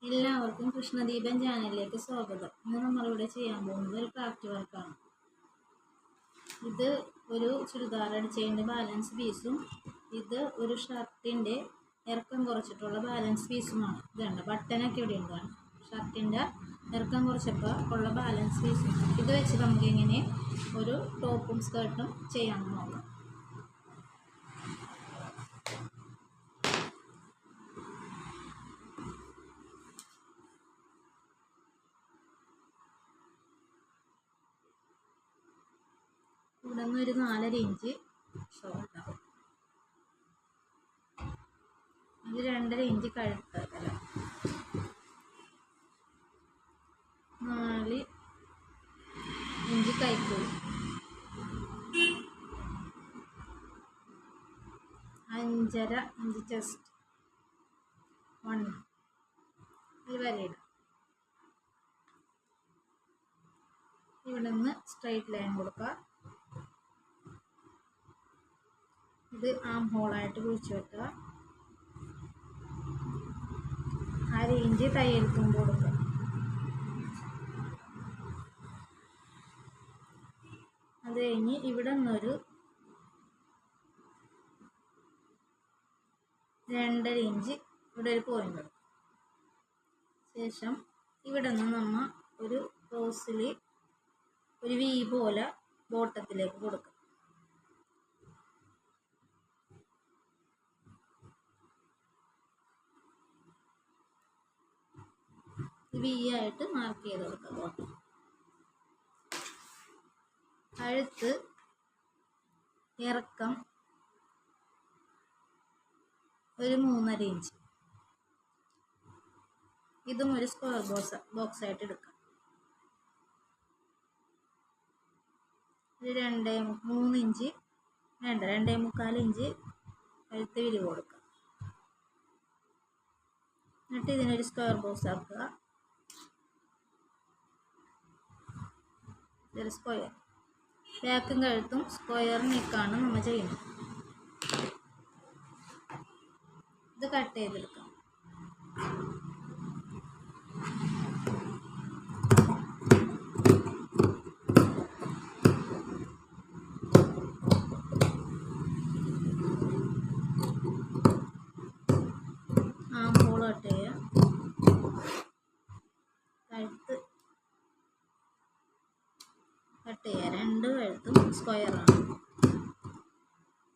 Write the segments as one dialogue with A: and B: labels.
A: എല്ലാവർക്കും കൃഷ്ണദീപം ചാനലിലേക്ക് സ്വാഗതം. ഇന്ന് നമ്മളിവിടെ ചെയ്യാൻ പോകുന്നത് ഒരു ക്രാഫ്റ്റ് വർക്കാണ്. ഇത് ഒരു ചുരിദാർ അടിച്ചതിൻ്റെ ബാലൻസ് പീസും ഇത് ഒരു ഷർട്ടിൻ്റെ ഇറക്കം കുറച്ചിട്ടുള്ള ബാലൻസ് പീസുമാണ്. ഇതുണ്ട് ബട്ടനൊക്കെ ഇവിടെ ഉണ്ടാണ്. ഷർട്ടിൻ്റെ ഇറക്കം കുറച്ചപ്പോൾ ഉള്ള ബാലൻസ് പീസും ഇത് വെച്ച് നമുക്ക് ഇങ്ങനെ ഒരു ടോപ്പും സ്കേർട്ടും ചെയ്യാമെന്ന് നോക്കാം. ഇവിടെ നിന്ന് ഒരു 4.5 ഇഞ്ച് ഷോൾഡർ, അത് 2.5 ഇഞ്ച് കഴുത്തല്ല, 4 ഇഞ്ച് കൈക്കൂലി, 5.5 ഇഞ്ച് ചെസ്റ്റ്, 1 ഈ വരയിടാം. ഇവിടെ നിന്ന് സ്ട്രൈറ്റ് ലൈൻ കൊടുക്കുക. ഇത് ആം ഹോളായിട്ട് കുഴിച്ചു വെക്കുക. 1/2 ഇഞ്ച് തയ്യൽ തുമ്പ് കൊടുക്കുക. അത് കഴിഞ്ഞ് ഇവിടെ നിന്നൊരു 2.5 ഇഞ്ച് ഇവിടെ ഒരു പോയിന്റ് കൊടുക്കും. ശേഷം ഇവിടെ നിന്ന് നമ്മൾ ഒരു ക്രോസിൽ ഒരു വി പോലെ ബോട്ടത്തിലേക്ക് കൊടുക്കുക. വി ആയിട്ട് മാർക്ക് ചെയ്ത് കൊടുക്കുക ബോട്ടം. കഴുത്ത് ഇറക്കം ഒരു 3.5 ഇഞ്ച്, ഇതും ഒരു സ്ക്വയർ ബോക്സ് ആയിട്ട് എടുക്കാം. ഒരു 2.3 ഇഞ്ച് വേണ്ട 2.25 ഇഞ്ച് കഴുത്ത് വിരിവ് കൊടുക്കുക. എന്നിട്ട് ഇതിനൊരു സ്ക്വയർ ബോക്സ് ആക്കുക. ഇതൊരു സ്ക്വയർ, ബാക്കും കഴുത്തും സ്ക്വയർ നീക്കാണ് നമ്മൾ ചെയ്യുന്നത്. ഇത് കട്ട് ചെയ്തെടുക്കാം. ആം ഹോൾ കട്ട് ചെയ്യാം. കഴുത്ത് കട്ട് ചെയ്യാം. 2 കഴുത്തും സ്ക്വയറാണ്,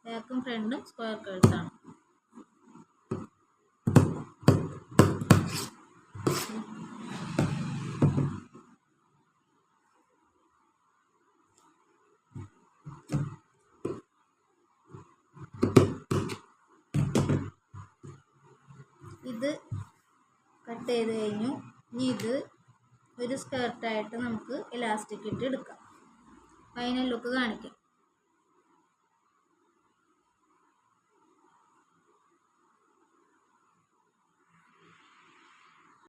A: ബാക്കും ഫ്രണ്ടും സ്ക്വയർ കഴുത്താണ്. ഇത് കട്ട് ചെയ്ത് കഴിഞ്ഞു. ഇനി ഇത് ഒരു സ്കേർട്ടായിട്ട് നമുക്ക് ഇലാസ്റ്റിക് ഇട്ട് എടുക്കാം. ഫൈനൽ ലുക്ക് കാണിക്കാം.